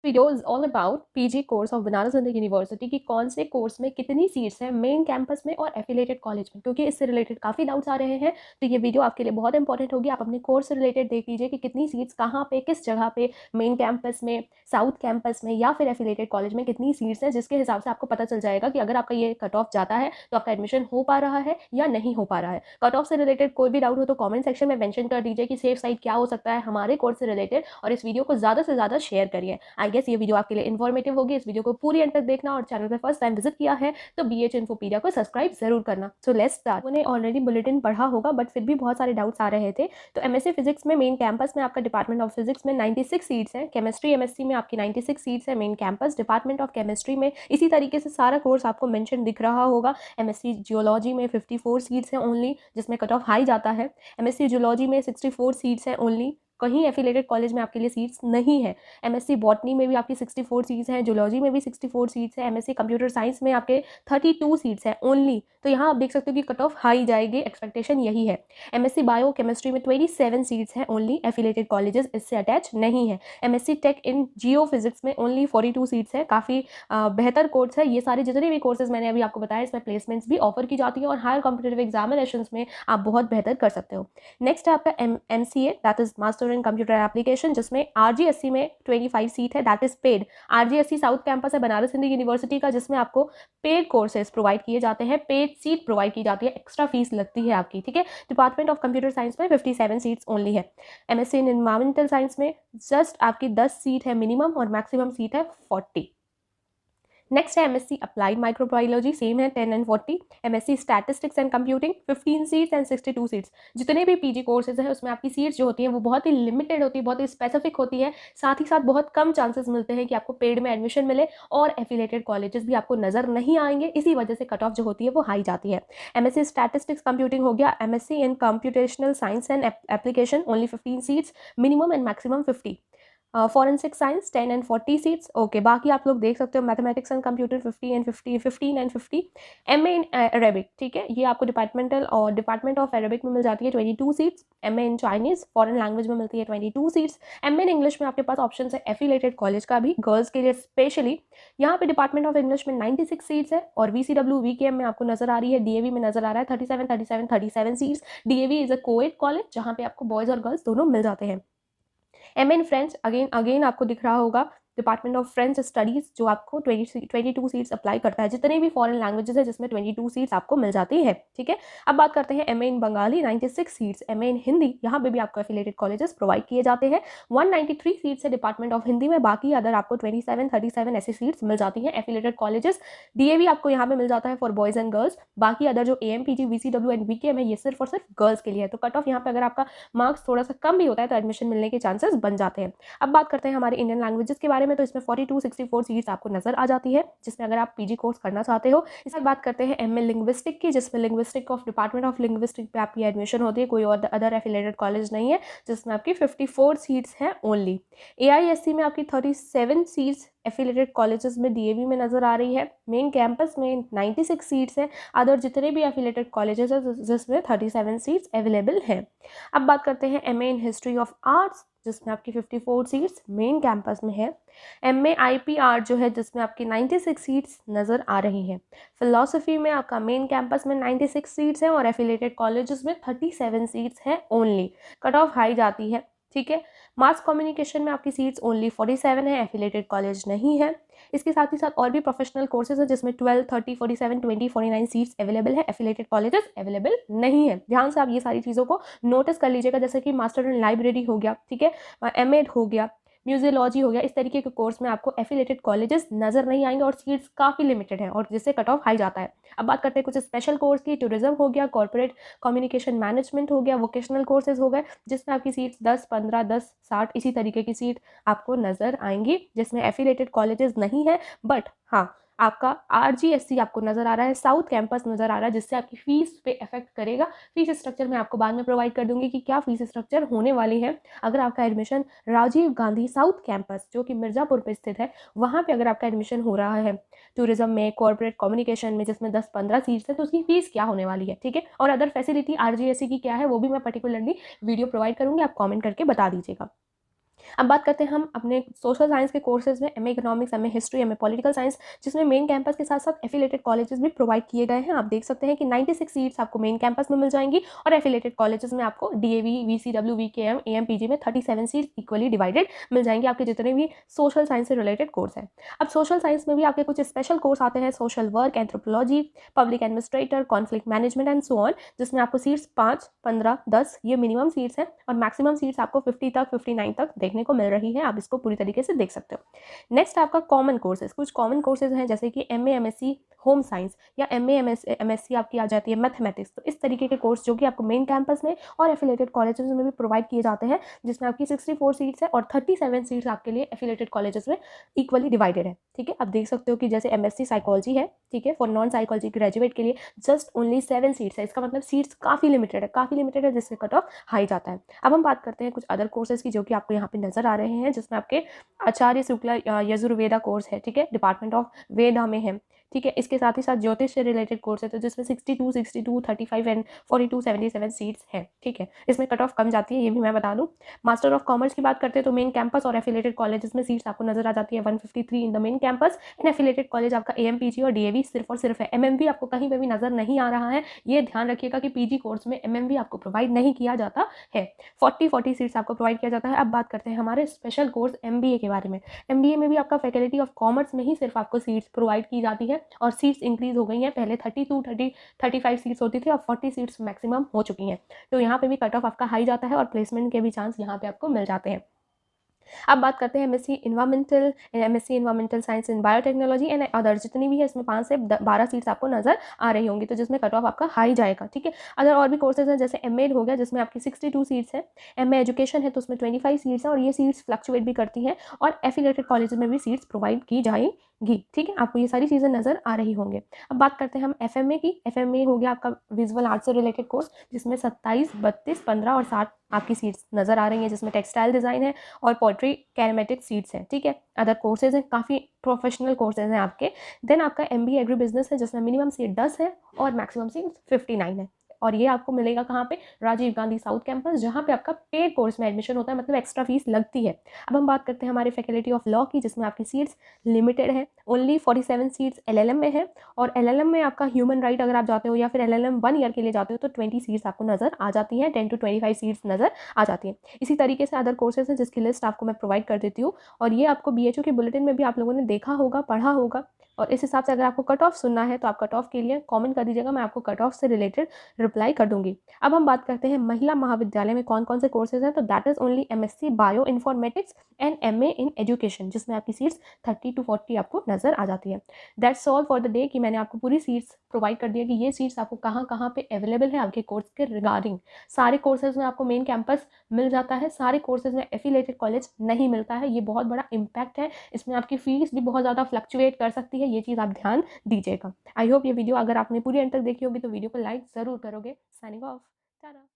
Video is all about PG course of Banaras Hindu university की कौन से कोर्स में कितनी सीट्स हैं मेन कैंपस में और एफिलेटेड कॉलेज में, क्योंकि इससे रिलेटेड काफ़ी डाउट्स आ रहे हैं। तो ये वीडियो आपके लिए बहुत इंपॉर्टेंट होगी। आप अपने कोर्स से रिलेटेड देख लीजिए कि कितनी सीट्स कहाँ पे, किस जगह पे, मेन कैंपस में, साउथ कैंपस में या फिर एफिलेटेड कॉलेज में कितनी सीट्स हैं, जिसके हिसाब से आपको पता चल जाएगा कि अगर आपका ये कट ऑफ जाता है तो आपका एडमिशन हो पा रहा है या नहीं हो पा रहा है। कट ऑफ से रिलेटेड कोई भी डाउट हो तो कॉमेंट सेक्शन में मेंशन कर दीजिए कि सेफ साइड क्या हो सकता है हमारे कोर्स से रिलेटेड, और इस वीडियो को ज़्यादा से ज़्यादा शेयर करिए। आई गेस ये वीडियो आपके लिए इन्फॉर्मेटिव होगी। इस वीडियो को पूरी एंड तक देखना, और चैनल पर फर्स्ट टाइम विजिट किया है तो BH इन्फोपीडिया को सब्सक्राइब जरूर करना। So let's start. उन्हें ऑलरेडी बुलेटिन पढ़ा होगा बट फिर भी बहुत सारे डाउट्स आ रहे थे। तो MSc फिजिक्स में मेन कैंपस में आपका डिपार्टमेंट ऑफ फिजिक्स में 96 सीट्स हैं। केमिस्ट्री MSc में आपकी 96 सीट्स है main campus. Department of chemistry में इसी तरीके से सारा कोर्स आपको मेंशन दिख रहा होगा। MSc जियोलॉजी में 54 सीट्स हैं ओनली, जिसमें कट ऑफ हाई जाता है। MSc जियोलॉजी में 64 सीट्स हैं ओनली, कहीं एफिलेटेड कॉलेज में आपके लिए सीट्स नहीं है। MSc बॉटनी में भी आपकी 64 सीट्स हैं, जूलॉजी में भी 64 सीट्स हैं। MSc कंप्यूटर साइंस में आपके 32 सीट्स हैं ओनली। तो यहाँ आप देख सकते हो कि कट ऑफ हाई जाएगी, एक्सपेक्टेशन यही है। MSc बायो केमिस्ट्री में 27 सीट्स हैं ओनली, एफिलेटेड कॉलेजेस इससे अटैच नहीं है। MSc टेक इन जियो फिजिक्स में ओनली 42 सीट्स है, काफ़ी बेहतर कोर्स है। ये सारे जितने भी कोर्सेज मैंने अभी आपको बताया, इसमें प्लेसमेंट्स भी ऑफर की जाती है और हायर कॉम्पिटेटिव एग्जामिनेशन में आप बहुत बेहतर कर सकते हो। नेक्स्ट है आपका MCA, that is master in computer application, जिसमें RGSC में 25 सीट है, that is paid. RGSC south campus है बनारस हिंदू यूनिवर्सिटी का, जिसमें आपको पेड कोर्सेज प्रोवाइड किए जाते हैं, पेड सीट प्रोवाइड की जाती है, एक्स्ट्रा फीस लगती है आपकी, ठीक है। डिपार्टमेंट ऑफ कंप्यूटर साइंस में 57 सीट्स ओनली है। MSc इन एनवायरमेंटल साइंस में जस्ट आपकी 10 सीट है मिनिमम और मैक्सिमम सीट है 40। नेक्स्ट है MSc अप्लाइड माइक्रोबायोलॉजी, सेम है 10 and 40। MSc statistics and computing 15 seats and 62 seats. जितने भी PG कोर्सेज हैं उसमें आपकी सीट्स जो होती हैं वो बहुत ही लिमिटेड होती है, बहुत ही स्पेसिफिक होती है। साथ ही साथ बहुत कम चांसेस मिलते हैं कि आपको पेड में एडमिशन मिले, और एफिलेटेड कॉलेजेस भी आपको नजर नहीं आएंगे। इसी वजह से कट ऑफ जो होती है वो हाई जाती है। MSc स्टैटिस्टिक्स कंप्यूटिंग हो गया। MSc in computational science and application only 15 seats, minimum and maximum 50। Forensic science 10 and 40 seats, okay. बाकी आप लोग देख सकते हो mathematics and computer 50 and 50, 15 and 50। MA in Arabic, ठीक है, ये आपको डिपार्टमेंट ऑफ अरेबिक में मिल जाती है 22 seats. MA in Chinese foreign language में मिलती है 22 सीट्स। MA इन इंग्लिश में आपके पास ऑप्शन है एफिलेटेड कॉलेज का भी, गर्ल्स के लिए स्पेशली। यहाँ पे डिपार्टमेंट ऑफ इंग्लिश में 96 सीट्स है, और VCW VKM में आपको नजर आ रही है, DAV में नजर आ रहा है 37 seats. DAV is a coed college जहाँ पे आपको बॉयज और गर्ल्स दोनों मिल जाते हैं। MA इन फ्रेंच अगेन आपको दिख रहा होगा, डिपार्टमेंट ऑफ फ्रेंच स्टडीज़, जो आपको 22 सीट्स अप्लाई करता है। जितने भी फॉरेन लैंग्वेजेस है जिसमें 22 सीट्स आपको मिल जाती है, ठीक है। अब बात करते हैं MA इन बंगाली, 96 सीट्स। MA इन हिंदी, यहाँ पे भी आपको एफिलेटेड कॉलेजेस प्रोवाइड किए जाते हैं। 193 सीट्स है डिपार्टमेंट ऑफ हिंदी में, बाकी अदर आपको 27, 37 ऐसी सीट्स मिल जाती हैं एफिलेटेड कॉलेजेस। DAV आपको यहाँ पे मिल जाता है फॉर बॉयज एंड गर्ल्स। बाकी अदर जो AMPG, VCW एंड VKM है, ये सिर्फ और सिर्फ गर्ल्स के लिए है। तो कट ऑफ यहाँ पे अगर आपका मार्क्स थोड़ा सा कम भी होता है तो एडमिशन मिलने के चांसेस बन जाते हैं। अब बात करते हैं हमारे इंडियन लैंग्वेजेस के बारे में, तो इसमें 64 सीट्स आपको नजर आ जाती है, जिसमें अगर आप PG कोर्स करना चाहते हो। इसके बाद बात करते हैं MA लिंग्विस्टिक की, जिसमें linguistic of department of linguistic पे आपकी एडमिशन होती है, कोई और अदर एफिलेटेड कॉलेज नहीं है, जिसमें आपकी 54 सीट्स हैं ओनली। AISC में आपकी 37 सीट्स एफिलेटेड कॉलेजेस में DAV में नजर आ रही है। मेन कैंपस में 96 सीट्स हैं, अदर जितने भी एफिलेटेड कॉलेजेस हैं जिसमें 37 सीट्स अवेलेबल हैं। अब बात करते हैं MA in history of arts, जिसमें आपकी 54 सीट्स मेन कैंपस में है। MA IP आर्ट जो है, जिसमें आपकी 96 सीट्स नज़र आ रही हैं। फिलोसफी में आपका मेन कैंपस में 96 सीट्स हैं और एफिलेटेड कॉलेजेस में 37 सीट्स हैं ओनली, कट ऑफ हाई जाती है, ठीक है। मास कम्युनिकेशन में आपकी सीट्स ओनली 47 है, एफिलेटेड कॉलेज नहीं है। इसके साथ ही साथ और भी प्रोफेशनल कोर्सेज हैं जिसमें 12, 30, 47, 20, 49 सीट्स अवेलेबल है, एफिलेटेड कॉलेजेस अवेलेबल नहीं है। ध्यान से आप ये सारी चीज़ों को नोटिस कर लीजिएगा, जैसे कि मास्टर इन लाइब्रेरी हो गया, ठीक है, MA हो गया, म्यूजियोलॉजी हो गया। इस तरीके के कोर्स में आपको एफिलेटेड कॉलेजेस नजर नहीं आएंगे और सीट्स काफ़ी लिमिटेड हैं, और जिससे कट ऑफ हाई जाता है। अब बात करते हैं कुछ स्पेशल कोर्स की। टूरिज्म हो गया, कॉर्पोरेट कम्युनिकेशन मैनेजमेंट हो गया, वोकेशनल कोर्सेज हो गए, जिसमें आपकी सीट्स 10, 15, 10, 60 इसी तरीके की सीट आपको नजर आएंगी, जिसमें एफिलेटेड कॉलेजेस नहीं है। बट हाँ, आपका RGSC आपको नजर आ रहा है, साउथ कैंपस नजर आ रहा है, जिससे आपकी फीस पे इफेक्ट करेगा। फीस स्ट्रक्चर मैं आपको बाद में प्रोवाइड कर दूंगी कि क्या फीस स्ट्रक्चर होने वाली है। अगर आपका admission Rajiv Gandhi South Campus, जो कि मिर्जापुर पे स्थित है, वहाँ पे अगर आपका एडमिशन हो रहा है टूरिज्म में, कॉर्पोरेट कम्युनिकेशन में, जिसमें 10-15 सीट्स है, तो उसकी फीस क्या होने वाली है, ठीक है। और अदर फैसिलिटी RGSC की क्या है वो भी मैं पर्टिकुलरली वीडियो प्रोवाइड करूँगी, आप कॉमेंट करके बता दीजिएगा। अब बात करते हैं हम अपने सोशल साइंस के कोर्सेज में, MA economics, MA history, MA political science, जिसमें मेन कैंपस के साथ साथ एफिलेटेड कॉलेजेस भी प्रोवाइड किए गए हैं। आप देख सकते हैं कि 96 सीट्स आपको मेन कैंपस में मिल जाएंगी और एफिलेटेड कॉलेजेस में आपको डीएवी, वीसीडब्ल्यू, वीकेएम, एएमपीजी में 37 सीट्स इक्वली डिवाइडेड मिल जाएंगे आपके जितने भी सोशल साइंस से रिलेटेड कोर्स हैं। अब सोशल साइंस में भी आपके कुछ स्पेशल कोर्स आते हैं, social work, anthropology, public administrator, conflict management and so on, जिसमें आपको सीट्स 5, 15, 10 ये मिनिमम सीट्स हैं और मैक्सिमम सीट्स आपको 50 तक, 59 तक देखने को मिल रही है। आप इसको पूरी तरीके से देख सकते हो। नेक्स्ट आपका कॉमन कोर्सेज, कुछ कॉमन कोर्सेज हैं जैसे कि एमए एमएससी होम साइंस या एमए एमएससी आपकी आ जाती है मैथमेटिक्स। तो इस तरीके के कोर्स जो कि आपको मेन कैंपस में और एफिलेटेड कॉलेजेस में भी प्रोवाइड किए जाते हैं, जिसमें आपकी 64 सीट्स है और 37 सीट्स आपके लिए एफिलेटेड कॉलेजेस में इक्वली डिवाइडेड है। ठीक है, आप देख सकते हो कि जैसे एमएससी साइकोलॉजी है, ठीक है, फॉर नॉन साइकोलॉजी ग्रेजुएट के लिए जस्ट ओनली 7 सीट्स है। इसका मतलब सीट्स काफ़ी लिमिटेड है, जिससे कट ऑफ हाई जाता है। अब हम बात करते हैं कुछ अदर कोर्सेज की जो कि आपको यहाँ पे नजर आ रहे हैं, जिसमें आपके आचार्य शुक्ला यजुर्वेदा कोर्स है, ठीक है, डिपार्टमेंट ऑफ वेदा में है। ठीक है, इसके साथ ही साथ ज्योतिष से रिलेटेड कोर्स है, तो जिसमें 62, 35 एंड 42, 77 सीट्स हैं। ठीक है, इसमें कट ऑफ कम जाती है, ये भी मैं बता दूं। मास्टर ऑफ कॉमर्स की बात करते हैं तो मेन कैंपस और एफिलेटेड कॉलेजेस में सीट्स आपको नजर आ जाती है 153 in the main campus and affiliated college आपका एएमपीजी और डीएवी सिर्फ और सिर्फ है। एमएमवी आपको कहीं पे भी नजर नहीं आ रहा है, ये ध्यान रखिएगा कि पीजी कोर्स में एमएमवी आपको प्रोवाइड नहीं किया जाता है। 40 सीट्स आपको प्रोवाइड किया जाता है। अब बात करते हैं हमारे स्पेशल कोर्स एमबीए के बारे में। एमबीए में भी आपका फैकल्टी ऑफ कॉमर्स में ही सिर्फ आपको सीट्स प्रोवाइड की जाती है और सीट्स इंक्रीज हो गई हैं। पहले 35 सीट्स होती थी, अब 40 सीट्स मैक्सिमम हो चुकी हैं। तो यहाँ पे भी कट ऑफ आपका हाई जाता है और प्लेसमेंट के भी चांस यहाँ पे आपको मिल जाते हैं। अब बात करते हैं MSc environmental science and biotechnology and others, जितनी भी है इसमें 5 से 12 सीट्स आपको नजर आ रही होंगी, तो जिसमें कट ऑफ आपका हाई जाएगा। ठीक है, अदर और भी कोर्सेज हैं जैसे एमएड हो गया, जिसमें आपकी 62 सीट्स है। एमए एजुकेशन है तो उसमें 25 सीट्स है और ये सीट्स फ्लक्चुएट भी करती हैं और एफिलेटेड कॉलेज में भी सीट्स प्रोवाइड की जाएगी। ठीक है, आपको ये सारी चीज़ें नजर आ रही होंगे। अब बात करते हैं हम एफएमए की। एफएमए हो गया आपका विजुअल आर्ट से रिलेटेड कोर्स, जिसमें 27, 32, 15 और 60 आपकी सीट्स नजर आ रही हैं, जिसमें टेक्सटाइल डिजाइन है और पोएट्री कैरेमेटिक सीट्स हैं। ठीक है, अदर कोर्सेज हैं, काफ़ी प्रोफेशनल कोर्सेज हैं आपके। देन आपका एमबीए एग्री बिजनेस है, जिसमें मिनिमम सीट 10 है और मैक्सिमम सीट 59 है और ये आपको मिलेगा कहाँ पे, राजीव गांधी साउथ कैंपस, जहाँ पे आपका पेड कोर्स में एडमिशन होता है, मतलब एक्स्ट्रा फीस लगती है। अब हम बात करते हैं हमारे फैकल्टी ऑफ लॉ की, जिसमें आपकी सीट्स लिमिटेड है। ओनली 47 सीट्स एलएलएम में है और एलएलएम में आपका ह्यूमन राइट अगर आप जाते हो या फिर एलएलएम 1 ईयर के लिए जाते हो तो 20 सीट्स आपको नजर आ जाती हैं, 10 to 25 सीट्स नजर आ जाती हैं। इसी तरीके से अदर कोर्सेज हैं जिसकी लिस्ट आपको मैं प्रोवाइड कर देती हूँ और ये आपको बीएचयू के बुलेटिन में भी आप लोगों ने देखा होगा, पढ़ा होगा और इस हिसाब से अगर आपको कट ऑफ सुनना है तो आप कट ऑफ के लिए कमेंट कर दीजिएगा, मैं आपको कट ऑफ से रिलेटेड रिप्लाई कर दूंगी। अब हम बात करते हैं महिला महाविद्यालय में कौन कौन से कोर्सेज हैं, तो that is only MSc bio informatics and MA in education, जिसमें आपकी सीट्स 30 to 40 आपको नजर आ जाती है। That's all for the day कि मैंने आपको पूरी सीट्स प्रोवाइड कर दिया कि ये सीट्स आपको कहाँ कहाँ पे अवेलेबल है आपके कोर्स के रिगार्डिंग। सारे कोर्सेज में आपको मेन कैंपस मिल जाता है, सारे कोर्सेज में एफिलेटेड कॉलेज नहीं मिलता है, ये बहुत बड़ा इम्पैक्ट है। इसमें आपकी फीस भी बहुत ज़्यादा फ्लक्चुएट कर सकती है, ये चीज़ आप ध्यान दीजिएगा। आई होप ये वीडियो अगर आपने पूरी एंड तक देखी होगी तो वीडियो को लाइक ज़रूर करोगे। Signing off, Tata.